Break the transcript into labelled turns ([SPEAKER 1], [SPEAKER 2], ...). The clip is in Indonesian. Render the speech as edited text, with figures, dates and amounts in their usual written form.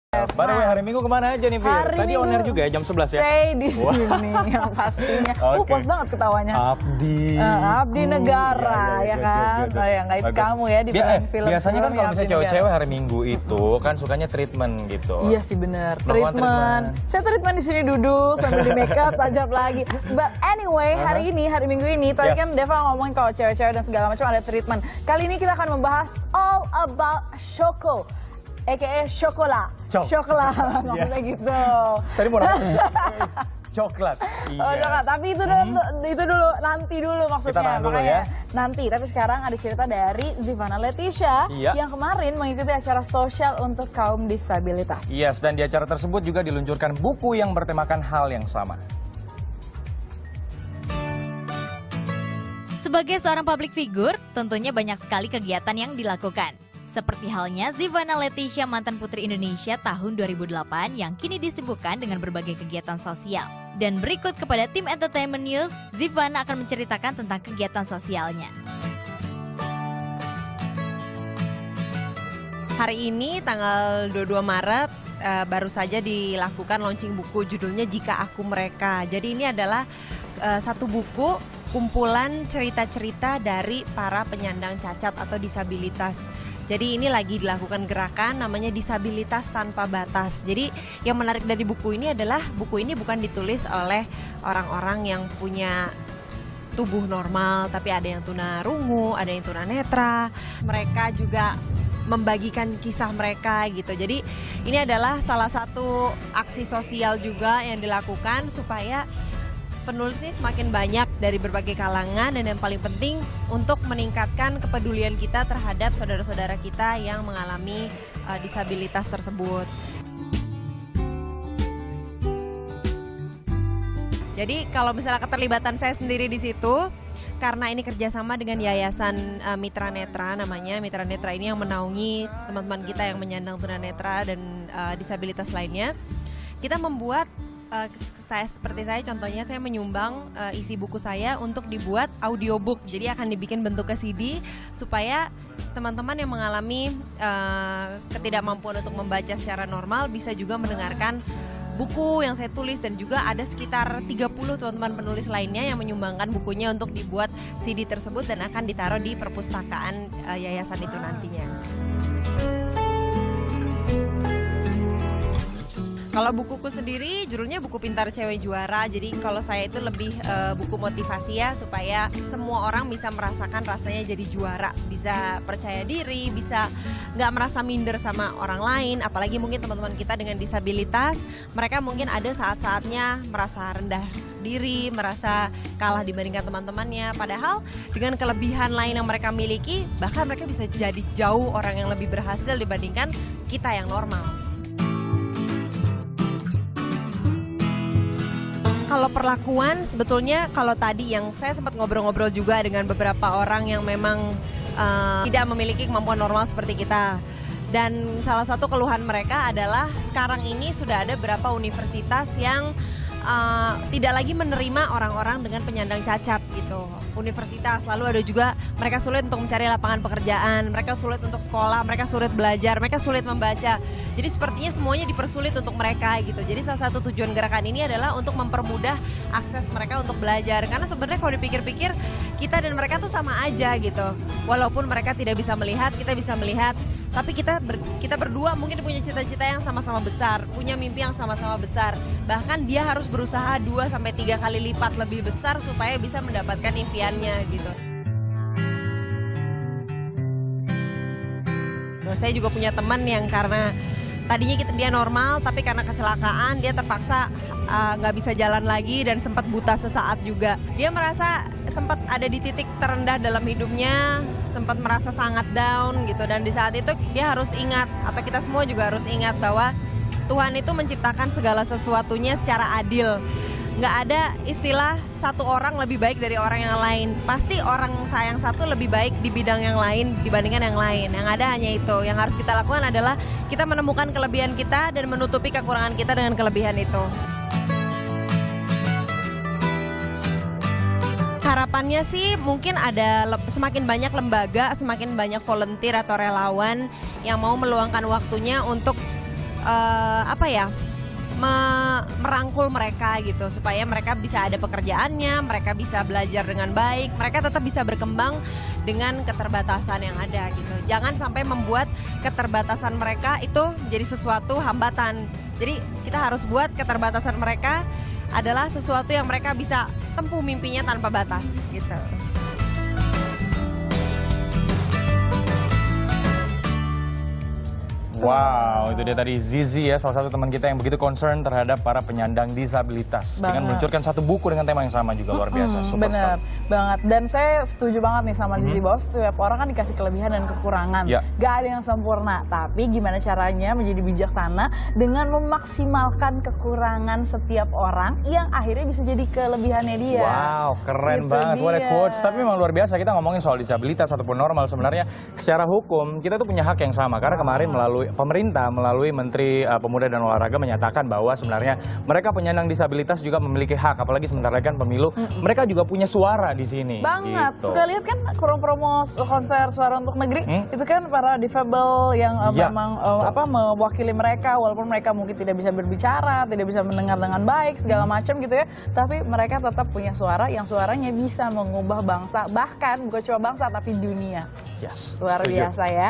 [SPEAKER 1] By the way, hari Minggu kemana aja nih, Fir? Tadi on air juga ya, jam 11 ya?
[SPEAKER 2] Stay di sini yang pastinya. Puas banget ketawanya. Abdi Negara, ya kan? Ya nggak itu kamu ya di film.
[SPEAKER 1] Biasanya kan kalau misalnya cewek-cewek hari Minggu itu kan sukanya treatment gitu.
[SPEAKER 2] Iya sih bener, treatment. Saya treatment di sini duduk sambil di make up, tajam lagi. But anyway, hari ini, hari Minggu ini, tadi kan Deva ngomongin kalau cewek-cewek dan segala macam ada treatment. Kali ini kita akan membahas all about Choco. A.K.A. Chocola. Chocola, maksudnya gitu.
[SPEAKER 1] Tadi mau nanya. Coklat. Iya.
[SPEAKER 2] Oh, coklat. Tapi itu dulu, nanti dulu maksudnya.
[SPEAKER 1] Kita tahan dulu ya.
[SPEAKER 2] Nanti, tapi sekarang ada cerita dari Zivanna Letisha yang kemarin mengikuti acara sosial untuk kaum disabilitas.
[SPEAKER 1] Yes, dan di acara tersebut juga diluncurkan buku yang bertemakan hal yang sama.
[SPEAKER 3] Sebagai seorang public figure, tentunya banyak sekali kegiatan yang dilakukan. Seperti halnya Zivanna Letisha, mantan Putri Indonesia tahun 2008 yang kini disibukkan dengan berbagai kegiatan sosial. Dan berikut kepada tim Entertainment News, Zivanna akan menceritakan tentang kegiatan sosialnya.
[SPEAKER 4] Hari ini tanggal 22 Maret baru saja dilakukan launching buku judulnya Jika Aku Mereka. Jadi ini adalah satu buku kumpulan cerita-cerita dari para penyandang cacat atau disabilitas. Jadi ini lagi dilakukan gerakan namanya Disabilitas Tanpa Batas. Jadi yang menarik dari buku ini adalah buku ini bukan ditulis oleh orang-orang yang punya tubuh normal, tapi ada yang tunarungu, ada yang tunanetra. Mereka juga membagikan kisah mereka gitu. Jadi ini adalah salah satu aksi sosial juga yang dilakukan supaya penulis ini semakin banyak dari berbagai kalangan, dan yang paling penting untuk meningkatkan kepedulian kita terhadap saudara-saudara kita yang mengalami disabilitas tersebut. Jadi kalau misalnya keterlibatan saya sendiri di situ, karena ini kerjasama dengan Yayasan Mitra Netra namanya. Mitra Netra ini yang menaungi teman-teman kita yang menyandang tunanetra dan disabilitas lainnya. Kita membuat seperti saya contohnya, saya menyumbang isi buku saya untuk dibuat audiobook. Jadi akan dibikin bentuknya CD supaya teman-teman yang mengalami ketidakmampuan untuk membaca secara normal bisa juga mendengarkan buku yang saya tulis, dan juga ada sekitar 30 teman-teman penulis lainnya yang menyumbangkan bukunya untuk dibuat CD tersebut dan akan ditaruh di perpustakaan yayasan itu nantinya. Kalau bukuku sendiri judulnya Buku Pintar Cewek Juara. Jadi kalau saya itu lebih buku motivasi ya, supaya semua orang bisa merasakan rasanya jadi juara, bisa percaya diri, bisa nggak merasa minder sama orang lain. Apalagi mungkin teman-teman kita dengan disabilitas, mereka mungkin ada saat-saatnya merasa rendah diri, merasa kalah dibandingkan teman-temannya. Padahal dengan kelebihan lain yang mereka miliki, bahkan mereka bisa jadi jauh orang yang lebih berhasil dibandingkan kita yang normal. Kalau perlakuan sebetulnya, kalau tadi yang saya sempat ngobrol-ngobrol juga dengan beberapa orang yang memang tidak memiliki kemampuan normal seperti kita. Dan salah satu keluhan mereka adalah sekarang ini sudah ada beberapa universitas yang tidak lagi menerima orang-orang dengan penyandang cacat gitu. Universitas, lalu ada juga mereka sulit untuk mencari lapangan pekerjaan, mereka sulit untuk sekolah, mereka sulit belajar, mereka sulit membaca. Jadi sepertinya semuanya dipersulit untuk mereka gitu. Jadi salah satu tujuan gerakan ini adalah untuk mempermudah akses mereka untuk belajar. Karena sebenarnya kalau dipikir-pikir, kita dan mereka tuh sama aja gitu. Walaupun mereka tidak bisa melihat, kita bisa melihat. Tapi kita berdua mungkin punya cita-cita yang sama-sama besar, punya mimpi yang sama-sama besar. Bahkan dia harus berusaha 2-3 kali lipat lebih besar supaya bisa mendapatkan impiannya gitu. Saya juga punya teman yang karena tadinya dia normal, tapi karena kecelakaan dia terpaksa nggak bisa jalan lagi dan sempat buta sesaat juga. Dia merasa sempat ada di titik terendah dalam hidupnya, sempat merasa sangat down gitu, dan di saat itu dia harus ingat, atau kita semua juga harus ingat bahwa Tuhan itu menciptakan segala sesuatunya secara adil. Nggak ada istilah satu orang lebih baik dari orang yang lain. Pasti orang yang satu lebih baik di bidang yang lain dibandingkan yang lain. Yang ada hanya itu. Yang harus kita lakukan adalah kita menemukan kelebihan kita dan menutupi kekurangan kita dengan kelebihan itu. Harapannya sih mungkin ada semakin banyak lembaga, semakin banyak volunteer atau relawan yang mau meluangkan waktunya untuk apa ya, merangkul mereka gitu supaya mereka bisa ada pekerjaannya, mereka bisa belajar dengan baik, mereka tetap bisa berkembang dengan keterbatasan yang ada gitu. Jangan sampai membuat keterbatasan mereka itu jadi sesuatu hambatan. Jadi kita harus buat keterbatasan mereka adalah sesuatu yang mereka bisa tempuh mimpinya tanpa batas gitu.
[SPEAKER 1] Wow, itu dia tadi Zizi ya, salah satu teman kita yang begitu concern terhadap para penyandang disabilitas. Dengan meluncurkan satu buku dengan tema yang sama juga luar biasa.
[SPEAKER 2] Bener banget. Dan saya setuju banget nih sama Zizi bahwa setiap orang kan dikasih kelebihan dan kekurangan. Gak ada yang sempurna. Tapi gimana caranya menjadi bijaksana dengan memaksimalkan kekurangan setiap orang yang akhirnya bisa jadi kelebihannya dia.
[SPEAKER 1] Wow, keren
[SPEAKER 2] Gitu
[SPEAKER 1] banget.
[SPEAKER 2] dia.
[SPEAKER 1] What a quotes. Tapi memang luar biasa kita ngomongin soal disabilitas ataupun normal. Sebenarnya secara hukum kita tuh punya hak yang sama. Karena kemarin pemerintah melalui Menteri Pemuda dan Olahraga menyatakan bahwa sebenarnya mereka penyandang disabilitas juga memiliki hak, apalagi sebentar lagi kan pemilu, mereka juga punya suara di sini.
[SPEAKER 2] Banget.
[SPEAKER 1] Gitu.
[SPEAKER 2] Suka lihat kan promo konser Suara Untuk Negeri, itu kan para difabel yang memang mewakili mereka, walaupun mereka mungkin tidak bisa berbicara, tidak bisa mendengar dengan baik segala macam gitu ya, tapi mereka tetap punya suara yang suaranya bisa mengubah bangsa, bahkan bukan cuma bangsa tapi dunia.
[SPEAKER 1] Yes,
[SPEAKER 2] Luar
[SPEAKER 1] setuju.
[SPEAKER 2] biasa ya.